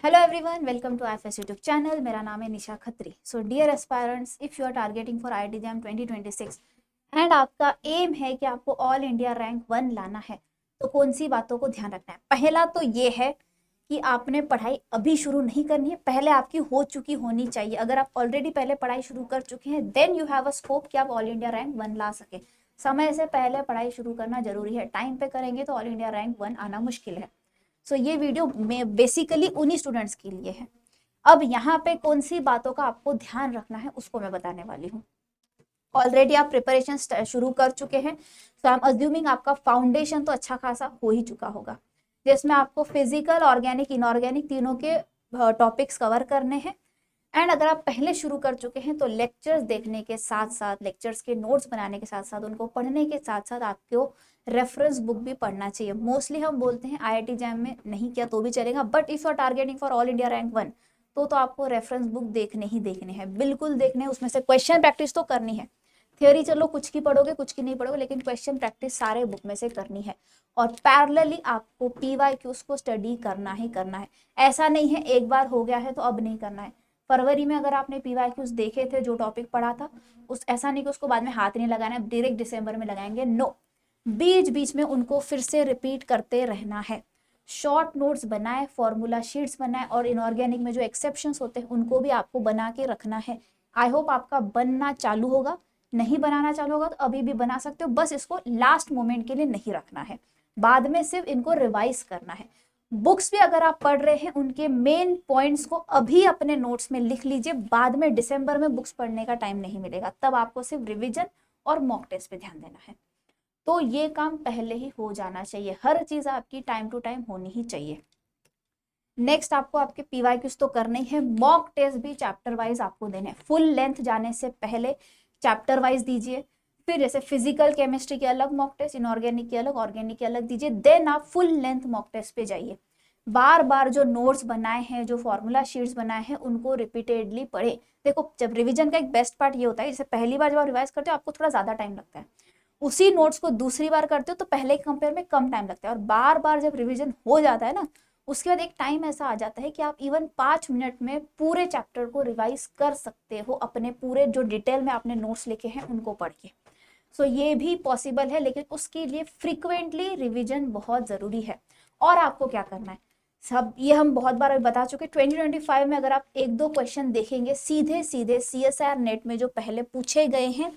Hello everyone, welcome to IFS YouTube channel. मेरा नाम है Nisha Khatri. So dear aspirants, if you are targeting for IIT JAM 2026 and आपका aim है कि आपको ऑल इंडिया रैंक 1 लाना है, तो कौन सी बातों को ध्यान रखना है। पहला तो ये है कि आपने पढ़ाई अभी शुरू नहीं करनी है, पहले आपकी हो चुकी होनी चाहिए। अगर आप ऑलरेडी पहले पढ़ाई शुरू कर चुके हैं then you have a scope कि आप ऑल इंडिया रैंक 1 ला सके। समय से पहले पढ़ाई शुरू करना जरूरी है। टाइम पे करेंगे तो ऑल इंडिया रैंक 1 आना मुश्किल है। सो ये वीडियो में बेसिकली उन्हीं स्टूडेंट्स के लिए है। अब यहाँ पे कौन सी बातों का आपको ध्यान रखना है उसको मैं बताने वाली हूँ। ऑलरेडी आप प्रिपरेशन शुरू कर चुके हैं, सो आई एम अज्यूमिंग आपका फाउंडेशन तो अच्छा खासा हो ही चुका होगा, जिसमें आपको फिजिकल, ऑर्गेनिक, इनऑर्गेनिक तीनों के टॉपिक्स कवर करने हैं। एंड अगर आप पहले शुरू कर चुके हैं तो लेक्चर्स देखने के साथ साथ, लेक्चर्स के नोट्स बनाने के साथ साथ, उनको पढ़ने के साथ साथ आपको रेफरेंस बुक भी पढ़ना चाहिए। मोस्टली हम बोलते हैं आईआईटी जैम में नहीं किया तो भी चलेगा, but if you are targeting for all India rank 1 तो आपको रेफरेंस बुक देखने ही देखने हैं, बिल्कुल देखने हैं। उसमें से क्वेश्चन प्रैक्टिस तो करनी है। थियोरी चलो कुछ की पढ़ोगे कुछ की नहीं पढ़ोगे, लेकिन क्वेश्चन प्रैक्टिस सारे बुक में से करनी है। और पैरेलली आपको पीवाईक्यूज को स्टडी करना ही करना है। ऐसा नहीं है एक बार हो गया है तो अब नहीं करना है। फरवरी में अगर आपने पीवाईक्यूज देखे थे, जो टॉपिक पढ़ा था, उस ऐसा नहीं कि उसको बाद में हाथ नहीं लगाना है, डायरेक्ट दिसंबर में लगाएंगे, नो। बीच बीच में उनको फिर से रिपीट करते रहना है। शॉर्ट नोट्स बनाए, फॉर्मूला शीट्स बनाए, और इनऑर्गेनिक में जो एक्सेप्शंस होते हैं उनको भी आपको बना के रखना है। आई होप आपका बनना चालू होगा। नहीं बनाना चालू होगा तो अभी भी बना सकते हो, बस इसको लास्ट मोमेंट के लिए नहीं रखना है। बाद में सिर्फ इनको रिवाइज करना है। बुक्स भी अगर आप पढ़ रहे हैं उनके मेन पॉइंट्स को अभी अपने नोट्स में लिख लीजिए। बाद में दिसंबर में बुक्स पढ़ने का टाइम नहीं मिलेगा, तब आपको सिर्फ रिवीजन और मॉक टेस्ट पे ध्यान देना है। तो ये काम पहले ही हो जाना चाहिए। हर चीज आपकी टाइम टू टाइम होनी ही चाहिए। नेक्स्ट आपको आपके पीवाईक्यूज तो करने ही है, मॉक टेस्ट भी चैप्टर वाइज आपको देने हैं। फुल लेंथ जाने से पहले चैप्टर वाइज दीजिए। फिर जैसे फिजिकल केमिस्ट्री की अलग मॉक टेस्ट, इनऑर्गेनिक की अलग, ऑर्गेनिक की अलग दीजिए। देन आप फुल लेंथ मॉक टेस्ट पे जाइए। बार बार जो नोट्स बनाए हैं, जो फॉर्मूला शीट्स बनाए हैं, उनको रिपीटेडली पढ़े। देखो, जब रिवीजन का एक बेस्ट पार्ट ये होता है, जैसे पहली बार जब आप रिवाइज करते हो आपको थोड़ा ज्यादा टाइम लगता है, उसी नोट्स को दूसरी बार करते हो तो पहले के कंपेयर में कम टाइम लगता है। और बार बार जब रिवीजन हो जाता है ना, उसके बाद एक टाइम ऐसा आ जाता है कि आप इवन 5 मिनट में पूरे चैप्टर को रिवाइज कर सकते हो, अपने पूरे जो डिटेल में आपने नोट्स लिखे हैं उनको पढ़ के। सो ये भी पॉसिबल है, लेकिन उसके लिए फ्रीक्वेंटली रिवीजन बहुत जरूरी है। और आपको क्या करना है, सब ये हम बहुत बार अभी बता चुके। 2025 में अगर आप एक दो क्वेश्चन देखेंगे सीधे सीधे सीएसआर नेट में जो पहले पूछे गए हैं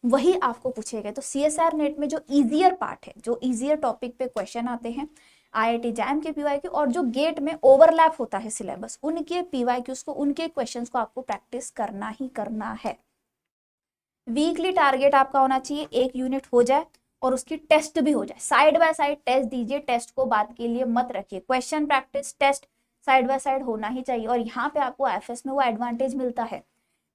वही आपको पूछे गए। तो सीएसआर नेट में जो इजियर पार्ट है, जो इजियर टॉपिक पे क्वेश्चन आते हैं आईआईटी जैम के पीवाईक्यू, और जो गेट में ओवरलैप होता है सिलेबस, उनके पीवाईक्यूज को, उनके क्वेश्चंस को आपको प्रैक्टिस करना ही करना है। वीकली टारगेट आपका होना चाहिए 1 यूनिट हो जाए और उसकी टेस्ट भी हो जाए। साइड बाय साइड टेस्ट दीजिए, टेस्ट को बात के लिए मत रखिए। Question practice test side by side होना ही चाहिए। और यहाँ पे आपको एफएस में वो एडवांटेज मिलता है,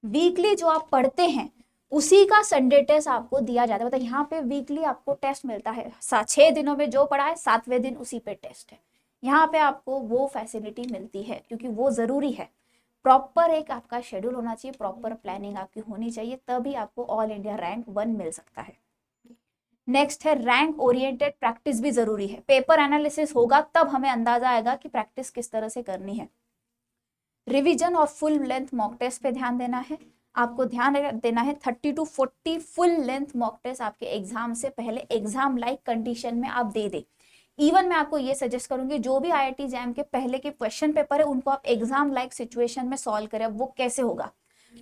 वीकली जो आप पढ़ते हैं उसी का संडे टेस्ट आपको दिया जाता है। मतलब यहाँ पे वीकली आपको टेस्ट मिलता है, 6 दिनों में जो पढ़ा है 7वें दिन उसी पे टेस्ट है। यहाँ पे आपको वो फैसिलिटी मिलती है क्योंकि वो जरूरी है। प्रॉपर एक आपका शेड्यूल होना चाहिए, प्रॉपर प्लानिंग आपकी होनी चाहिए, तभी आपको ऑल इंडिया रैंक 1 मिल सकता है। नेक्स्ट है रैंक ओरिएंटेड प्रैक्टिस भी जरूरी है। पेपर एनालिसिस होगा तब हमें अंदाजा आएगा कि प्रैक्टिस किस तरह से करनी है। रिवीजन और फुल लेंथ मॉक टेस्ट पे ध्यान देना है। आपको ध्यान देना है 30 to 40 full length mock test आपके एग्जाम से पहले एग्जाम लाइक कंडीशन में आप दे दे। इवन मैं आपको ये सजेस्ट करूंगी, जो भी आईआईटी जैम के पहले के क्वेश्चन पेपर है उनको आप एग्जाम लाइक सिचुएशन में सॉल्व करें। वो कैसे होगा,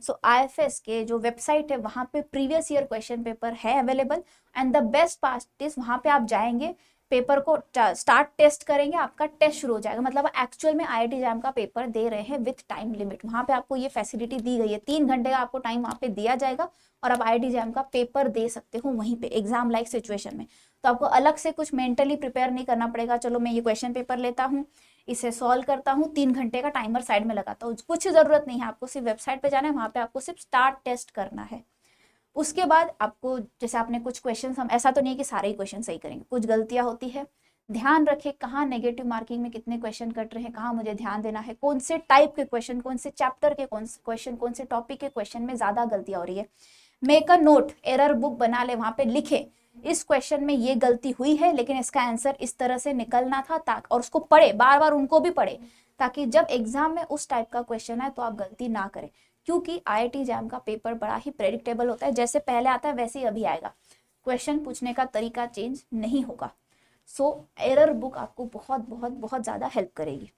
सो आईएफएस के जो वेबसाइट है वहां पे प्रीवियस ईयर क्वेश्चन पेपर है available. And the best part is, वहां पे आप जाएंगे, पेपर को स्टार्ट टेस्ट करेंगे, आपका टेस्ट शुरू हो जाएगा। मतलब एक्चुअल में आईआईटी जैम का पेपर दे रहे हैं विथ टाइम लिमिट। वहां पे आपको ये फैसिलिटी दी गई है, 3 घंटे का आपको टाइम वहां पे दिया जाएगा और आप आईआईटी जैम का पेपर दे सकते हो वहीं पे एग्जाम लाइक सिचुएशन में। तो आपको अलग से कुछ मेंटली प्रिपेयर नहीं करना पड़ेगा, चलो मैं ये क्वेश्चन पेपर लेता हूँ, इसे सॉल्व करता हूँ, 3 घंटे का टाइमर साइड में लगाता हूँ, कुछ जरूरत नहीं है। आपको सिर्फ वेबसाइट पे जाना है, वहां पे आपको सिर्फ स्टार्ट टेस्ट करना है। उसके बाद आपको, जैसे आपने कुछ क्वेश्चन, हम ऐसा तो नहीं कि सारे ही क्वेश्चन सही करेंगे, कुछ गलतियां होती है, ध्यान रखें कहाँ नेगेटिव मार्किंग में कितने क्वेश्चन कट रहे हैं, कहाँ मुझे ध्यान देना है, कौन से टाइप के क्वेश्चन, कौन से चैप्टर के कौन से क्वेश्चन, कौन से टॉपिक के क्वेश्चन में ज्यादा गलतियां हो रही है। Make a note, error book बना ले, वहां पे लिखे इस क्वेश्चन में ये गलती हुई है लेकिन इसका आंसर इस तरह से निकलना था, ताकि और उसको पढ़े बार बार, उनको भी पढ़े, ताकि जब एग्जाम में उस टाइप का क्वेश्चन आए तो आप गलती ना करें। क्योंकि IIT जैम का पेपर बड़ा ही प्रेडिक्टेबल होता है, जैसे पहले आता है वैसे ही अभी आएगा, क्वेश्चन पूछने का तरीका चेंज नहीं होगा। सो एरर बुक आपको बहुत बहुत बहुत ज्यादा हेल्प करेगी।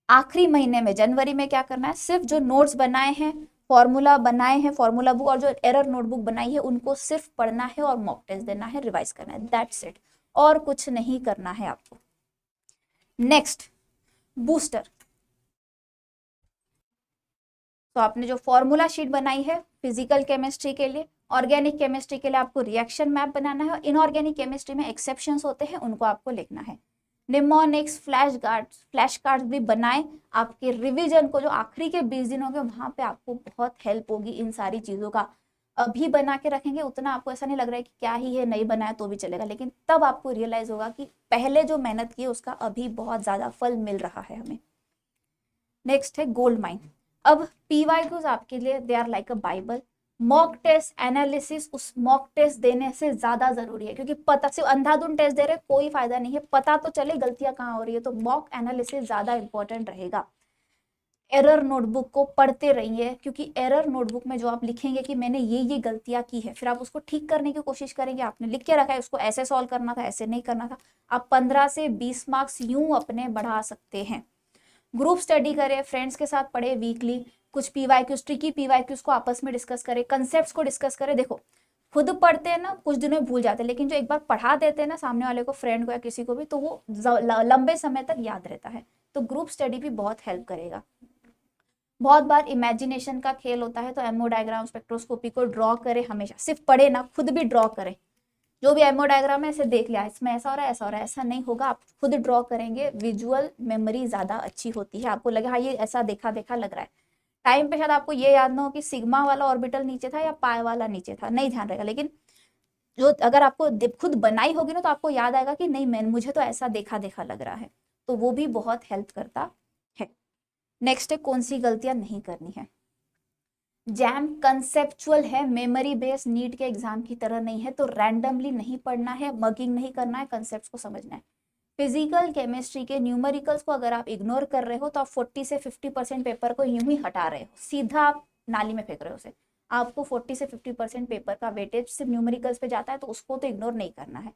आखिरी महीने में जनवरी में क्या करना है, सिर्फ जो नोट्स बनाए हैं, फॉर्मूला बनाए हैं, फॉर्मूला बुक और जो एरर नोटबुक बनाई है उनको सिर्फ पढ़ना है और मॉक टेस्ट देना है, रिवाइज करना है, दैट्स इट, और कुछ नहीं करना है आपको। Next, booster. तो आपने जो फॉर्मूला शीट बनाई है फिजिकल केमिस्ट्री के लिए, ऑर्गेनिक केमिस्ट्री के लिए आपको रिएक्शन मैप बनाना है, और इनऑर्गेनिक केमिस्ट्री में एक्सेप्शंस होते हैं उनको आपको लिखना है। निमोनिक्स, फ्लैश कार्ड्स भी बनाए, आपके रिवीजन को जो आखिरी के 20 दिन होंगे वहां पे आपको बहुत हेल्प होगी इन सारी चीजों का। अभी बना के रखेंगे उतना आपको ऐसा नहीं लग रहा है कि क्या ही है, नहीं बनाया तो भी चलेगा, लेकिन तब आपको रियलाइज होगा कि पहले जो मेहनत की उसका अभी बहुत ज्यादा फल मिल रहा है हमें। नेक्स्ट है गोल्ड माइन। अब PYQs आपके लिए they are like a Bible. Mock test analysis उस मॉक टेस्ट देने से ज्यादा जरूरी है, क्योंकि पता, सिर्फ अंधाधुंध टेस्ट दे रहे कोई फायदा नहीं है, पता तो चले गलतियां कहाँ हो रही है, तो मॉक एनालिसिस ज्यादा इंपॉर्टेंट रहेगा। एरर नोटबुक को पढ़ते रहिए, क्योंकि एरर नोटबुक में जो आप लिखेंगे कि मैंने ये गलतियां की है, फिर आप उसको ठीक करने की कोशिश करेंगे, आपने लिख के रखा है उसको ऐसे सॉल्व करना था, ऐसे नहीं करना था, आप 15 से 20 मार्क्स यूं अपने बढ़ा सकते हैं। ग्रुप स्टडी करें, फ्रेंड्स के साथ पढ़े वीकली, कुछ PYQs, ट्रिकी PYQs को आपस में डिस्कस करें, कंसेप्ट्स को डिस्कस करें। देखो खुद पढ़ते हैं ना कुछ दिनों में भूल जाते हैं, लेकिन जो एक बार पढ़ा देते हैं ना सामने वाले को, फ्रेंड को या किसी को भी, तो वो लंबे समय तक याद रहता है। तो ग्रुप स्टडी भी बहुत हेल्प करेगा। बहुत बार इमेजिनेशन का खेल होता है, तो एमओ डायग्राम, स्पेक्ट्रोस्कोपी को ड्रॉ करें हमेशा, सिर्फ पढ़े ना, खुद भी ड्रॉ करें। जो भी एमओ डायग्राम है ऐसे देख लिया, इसमें ऐसा हो रहा है, ऐसा हो रहा है, ऐसा नहीं होगा, आप खुद ड्रॉ करेंगे, विजुअल मेमोरी ज्यादा अच्छी होती है, आपको लगे हाँ ये ऐसा देखा देखा लग रहा है। टाइम पे शायद आपको ये याद ना हो कि सिग्मा वाला ऑर्बिटल नीचे था या पाई वाला नीचे था, नहीं ध्यान रहेगा, लेकिन जो अगर आपको खुद बनाई होगी ना तो आपको याद आएगा कि नहीं, मैं मुझे तो ऐसा देखा देखा लग रहा है, तो वो भी बहुत हेल्प करता है। नेक्स्ट है कौन सी गलतियां नहीं करनी है। जैम कंसेप्चुअल है, मेमोरी बेस्ड, नीट के एग्जाम की तरह नहीं है, तो रैंडमली नहीं पढ़ना है, मगिंग नहीं करना है, कंसेप्ट को समझना है। फिजिकल केमिस्ट्री के न्यूमेरिकल्स को अगर आप इग्नोर कर रहे हो तो आप 40 से 50% पेपर को यूं ही हटा रहे हो, सीधा आप नाली में फेंक रहे हो उसे। आपको 40 से 50% पेपर का वेटेज सिर्फ न्यूमेरिकल्स पे जाता है, तो उसको तो इग्नोर नहीं करना है।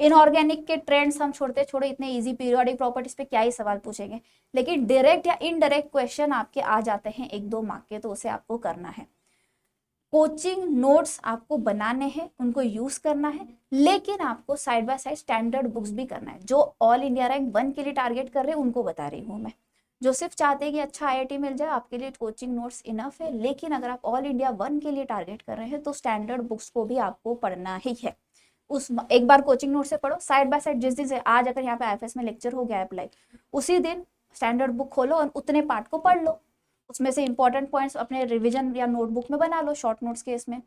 इनऑर्गेनिक के ट्रेंड्स हम छोड़ते छोड़े, इतने इजी पीरियोडिक प्रॉपर्टीज पे क्या ही सवाल पूछेंगे, लेकिन डायरेक्ट या इनडायरेक्ट क्वेश्चन आपके आ जाते हैं 1-2 मार्क के, तो उसे आपको करना है। कोचिंग नोट्स आपको बनाने हैं, उनको यूज करना है, लेकिन आपको side by side standard books भी करना है। जो ऑल इंडिया रैंक 1 के लिए टारगेट कर रहे हैं उनको बता रही हूँ मैं, जो सिर्फ चाहते हैं कि अच्छा IIT मिल जाए, आपके लिए कोचिंग नोट्स इनफ है, लेकिन अगर आप ऑल इंडिया 1 के लिए टारगेट कर रहे हैं तो स्टैंडर्ड बुक्स को भी आपको पढ़ना ही है। उस एक बार कोचिंग नोट से पढ़ो, साइड बाय साइड जिस दिन से, आज अगर यहाँ पे IFS में लेक्चर हो गया अप्लाई, उसी दिन स्टैंडर्ड बुक खोलो और उतने पार्ट को पढ़ लो, उसमें से इंपॉर्टेंट पॉइंट्स अपने रिवीजन या नोटबुक में बना लो, शॉर्ट नोट्स के इसमें।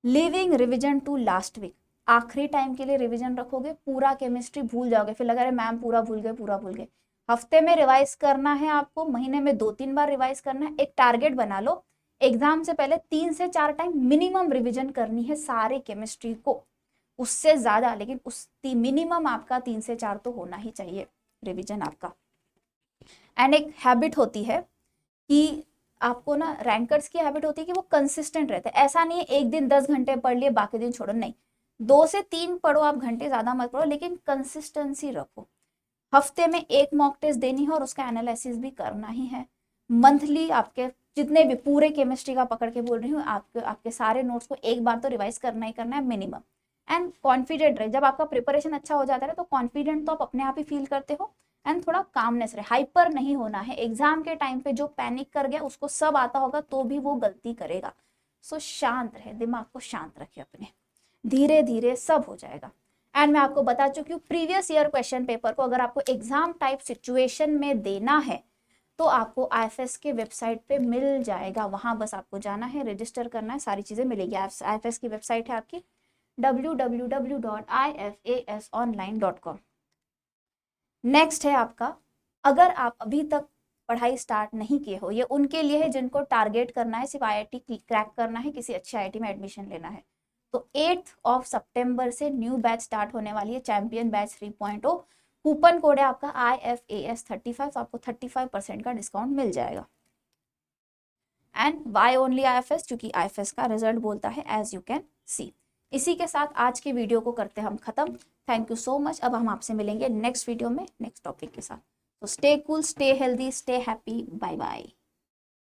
Living revision to last week, आखिरी टाइम के लिए रिवीजन रखोगे, पूरा केमिस्ट्री भूल जाओगे, फिर लगा रहे मैम पूरा भूल गए, पूरा भूल गए। हफ्ते में रिवाइज करना है आपको, महीने में 2-3 बार रिवाइज करना है। एक टारगेट बना लो, एग्जाम से पहले 3 से 4 टाइम मिनिमम रिवीजन करनी है सारे केमिस्ट्री को, उससे ज्यादा, लेकिन उस मिनिमम आपका 3 से 4 तो होना ही चाहिए रिवीजन आपका। एंड एक हैबिट होती है कि आपको ना, रैंकर्स की हैबिट होती है कि वो कंसिस्टेंट रहते हैं, ऐसा नहीं है एक दिन 10 घंटे पढ़ लिए बाकी दिन छोड़ो, नहीं, 2 से 3 पढ़ो आप घंटे, ज्यादा मत पढ़ो, लेकिन कंसिस्टेंसी रखो। हफ्ते में एक मॉक टेस्ट देनी है और उसका एनालिसिस भी करना ही है। मंथली आपके जितने भी पूरे केमिस्ट्री का पकड़ के बोल रही हूँ, आपके सारे नोट्स को एक बार तो रिवाइज करना ही करना है मिनिमम। एंड कॉन्फिडेंट रहे, जब आपका प्रिपरेशन अच्छा हो जाता है तो कॉन्फिडेंट तो आप अपने आप ही फील करते हो। एंड थोड़ा कामनेस रहे, हाइपर नहीं होना है। एग्जाम के टाइम पे जो पैनिक कर गया उसको सब आता होगा तो भी वो गलती करेगा। सो शांत रहे, दिमाग को शांत रखे अपने, धीरे धीरे सब हो जाएगा। एंड मैं आपको बता चुकी हूँ प्रीवियस ईयर क्वेश्चन पेपर को अगर आपको एग्जाम टाइप सिचुएशन में देना है तो आपको IFS के वेबसाइट पे मिल जाएगा, वहां बस आपको जाना है, रजिस्टर करना है, सारी चीजें मिलेगी। IFS की वेबसाइट है आपकी www.ifasonline.com। नेक्स्ट है आपका, अगर आप अभी तक पढ़ाई स्टार्ट नहीं किए हो, ये उनके लिए है जिनको टारगेट करना है सिर्फ IIT क्रैक करना है, किसी अच्छे IIT में एडमिशन लेना है, तो 8 सितंबर से न्यू बैच स्टार्ट होने वाली है, चैंपियन बैच 3.0। कूपन कोड है आपका IFAS35, तो आपको 35% का डिस्काउंट मिल जाएगा। एंड वाई ओनली IFS, क्योंकि IFS का रिजल्ट बोलता है एज यू कैन सी। इसी के साथ आज की वीडियो को करते हैं हम खत्म। Thank you so much. अब हम आपसे मिलेंगे नेक्स्ट वीडियो में नेक्स्ट टॉपिक के साथ। तो stay cool, stay healthy, stay happy, bye bye.